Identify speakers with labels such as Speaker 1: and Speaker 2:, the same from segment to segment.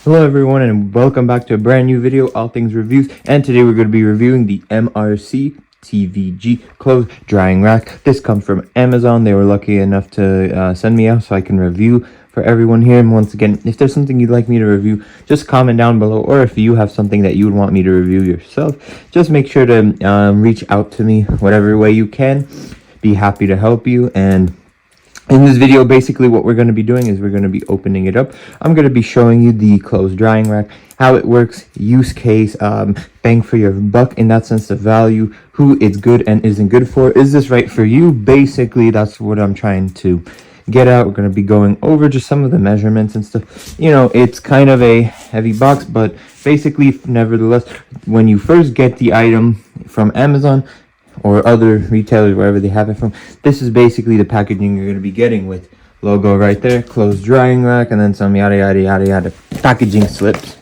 Speaker 1: Hello everyone and welcome back to a brand new video, all things reviews, and today we're going to be reviewing the MRCTVG Clothes Drying Rack. This comes from Amazon. They were lucky enough to send me out so I can review for everyone here. And once again, if there's something you'd like me to review, just comment down below, or if you have something that you would want me to review yourself, just make sure to reach out to me whatever way you can. Be happy to help you. And in this video, basically what we're going to be doing is we're going to be opening it up. I'm going to be showing you the clothes drying rack, how it works, use case, bang for your buck, in that sense, the value, who it's good and isn't good for. Is this right for you? Basically, that's what I'm trying to get at. We're going to be going over just some of the measurements and stuff. You know, it's kind of a heavy box, but basically, nevertheless, when you first get the item from Amazon or other retailers, wherever they have it from, this is basically the packaging you're going to be getting, with logo right there, clothes drying rack, and then some yada yada yada yada packaging slips.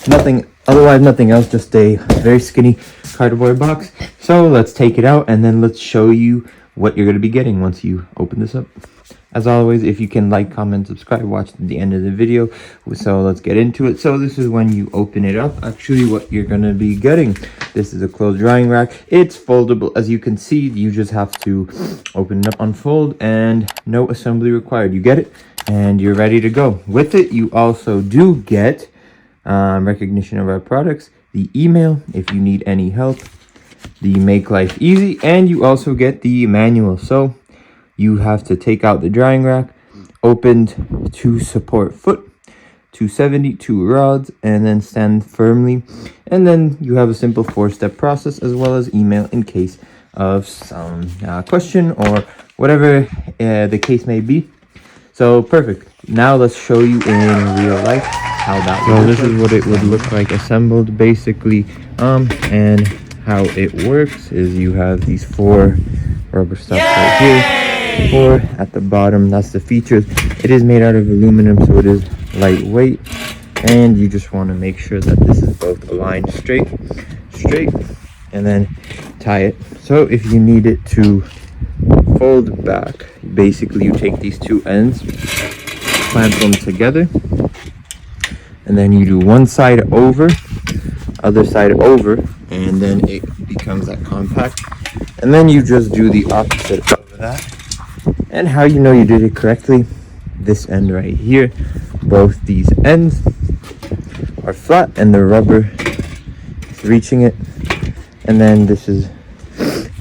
Speaker 1: Nothing else, just a very skinny cardboard box. So let's take it out and then let's show you what you're going to be getting once you open this up. As always, if you can like, comment, subscribe, watch to the end of the video. So let's get into it. So this is when you open it up, actually what you're going to be getting. This is a clothes drying rack. It's foldable. As you can see, you just have to open it up, unfold, and no assembly required. You get it and you're ready to go. With it, you also do get recognition of our products, the email if you need any help, the make life easy, and you also get the manual. So you have to take out the drying rack, opened to support foot, 272 rods, and then stand firmly. And then you have a simple 4-step process, as well as email in case of some question or whatever the case may be. So perfect. Now let's show you in real life how that would look. So this is what it would look like assembled, basically. And how it works is you have these 4 rubber stops right here. 4 at the bottom. That's the features. It is made out of aluminum, so it is lightweight, and you just want to make sure that this is both aligned straight, and then tie it. So if you need it to fold back, basically you take these 2 ends, clamp them together, and then you do one side over, other side over, and then it becomes that compact. And then you just do the opposite of that. And how you know you did it correctly, this end right here, both these ends are flat and the rubber is reaching it, and then this is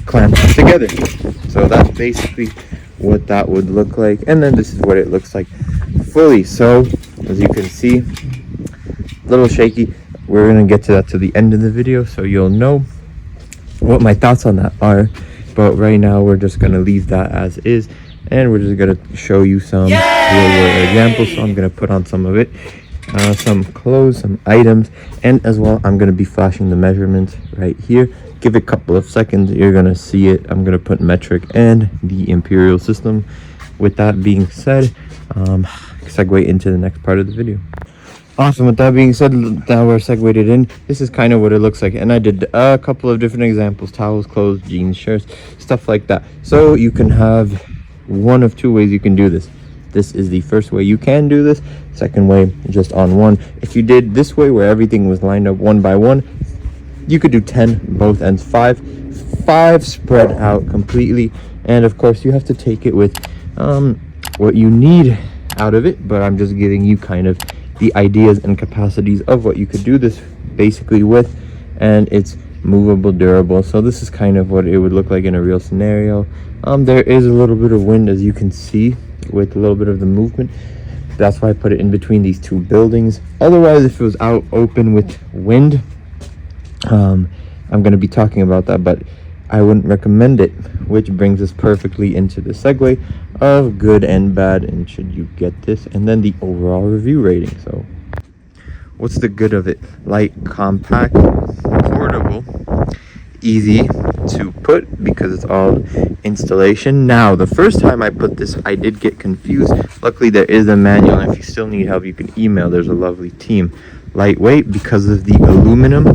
Speaker 1: clamped together. So that's basically what that would look like, and then this is what it looks like fully. So as you can see, a little shaky. We're gonna get to that to the end of the video, so you'll know what my thoughts on that are. But right now we're just gonna leave that as is, and we're just gonna show you some real world examples. So I'm gonna put on some of it, some clothes, some items, and as well I'm gonna be flashing the measurements right here. Give it a couple of seconds, you're gonna see it. I'm gonna put metric and the imperial system. With that being said, segue into the next part of the video. Awesome. With that being said, now we're segued in. This is kind of what it looks like, and I did a couple of different examples: towels, clothes, jeans, shirts, stuff like that. So you can have one of 2 ways you can do this. This is the first way you can do this. Second way, just on one. If you did this way, where everything was lined up 1 by 1, you could do 10 both ends, 5 spread out completely. And of course you have to take it with what you need out of it, but I'm just giving you kind of the ideas and capacities of what you could do this basically with, and it's movable, durable. So this is kind of what it would look like in a real scenario. There is a little bit of wind, as you can see, with a little bit of the movement. That's why I put it in between these 2 buildings. Otherwise, if it was out open with wind, I'm going to be talking about that, but I wouldn't recommend it, which brings us perfectly into the segue of good and bad, and should you get this, and then the overall review rating. So what's the good of it? Light, compact, portable, easy to put because it's all installation. Now, the first time I put this, I did get confused. Luckily there is a manual, and if you still need help, you can email. There's a lovely team. Lightweight because of the aluminum.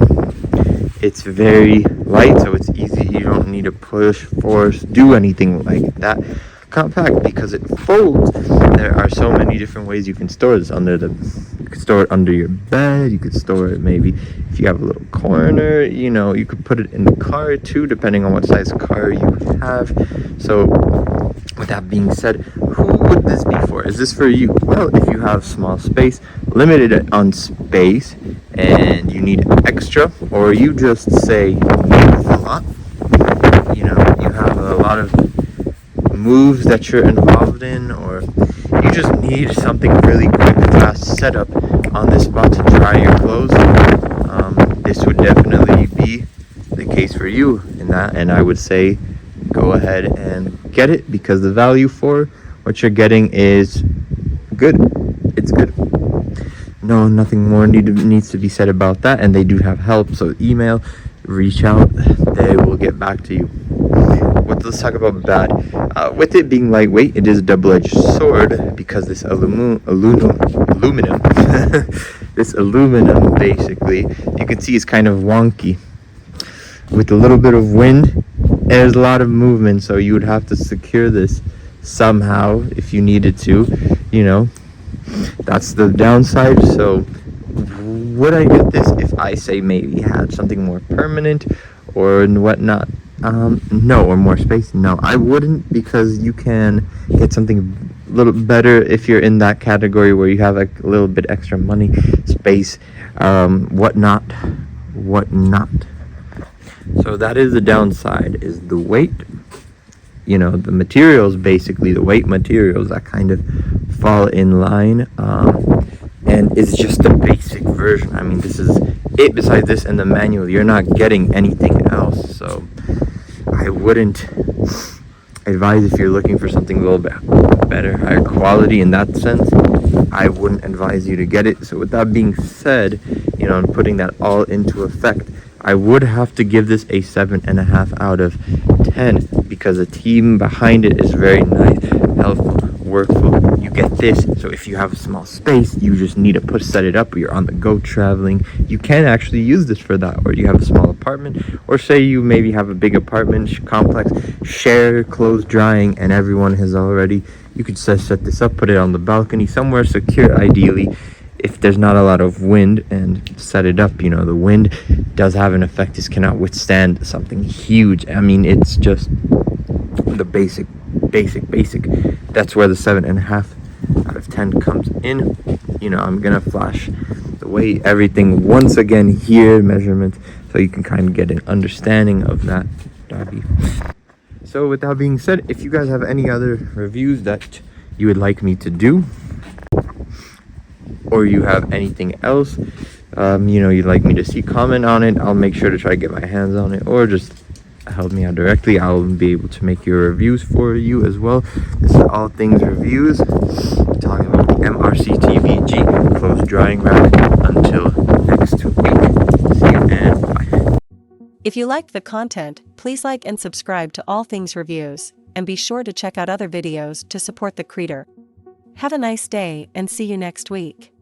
Speaker 1: It's very light, so it's easy. You don't need to push, force, do anything like that. Compact because it folds. There are so many different ways you can store this: under the could store it under your bed. You could store it maybe if you have a little corner. You know, you could put it in the car too, depending on what size car you have. So with that being said, who would this be for? Is this for you? Well, if you have small space, limited on space, and you need extra, or you just say move a lot, you know, you have a lot of moves that you're involved in, or you just need something really quick and fast set up on this spot to dry your clothes, this would definitely be the case for you in that. And I would say go ahead and get it, because the value for what you're getting is good. It's good. No, nothing more needs to be said about that. And they do have help, so email, reach out, they will get back to you. Let's talk about bad. With it being lightweight, it is a double-edged sword, because this aluminum this aluminum, basically, you can see, is kind of wonky. With a little bit of wind, there's a lot of movement, so you would have to secure this somehow if you needed to, you know. That's the downside. So would I get this if I say maybe had something more permanent or whatnot? No. Or more space? No, I wouldn't, because you can get something a little better if you're in that category where you have a little bit extra money, space, whatnot. So that is the downside, is the weight. You know, the materials, basically the weight materials that kind of fall in line, and it's just the basic version. I mean, this is it. Besides this and the manual, you're not getting anything else. So I wouldn't advise, if you're looking for something a little bit better, higher quality in that sense, I wouldn't advise you to get it. So with that being said, you know, and putting that all into effect, I would have to give this a 7.5 out of 10, because the team behind it is very nice, helpful, workful. You get this, so if you have a small space, you just need to set it up, or you're on the go traveling, you can actually use this for that. Or you have a small apartment, or say you maybe have a big apartment complex, share clothes drying, and everyone has already, you could set this up, put it on the balcony somewhere secure, ideally, if there's not a lot of wind, and set it up. You know, the wind does have an effect. This cannot withstand something huge. I mean, it's just the basic. That's where the 7.5 out of 10 comes in. You know, I'm gonna flash the weight, everything once again here, measurements, so you can kind of get an understanding of that, doggy. So with that being said, if you guys have any other reviews that you would like me to do, or you have anything else, you know, you'd like me to see, comment on it. I'll make sure to try to get my hands on it, or just help me out directly. I'll be able to make your reviews for you as well. This is All Things Reviews, talking about the MRCTVG Clothes Drying Rack. Until next week, see you and bye.
Speaker 2: If you liked the content, please like and subscribe to All Things Reviews, and be sure to check out other videos to support the creator. Have a nice day, and see you next week.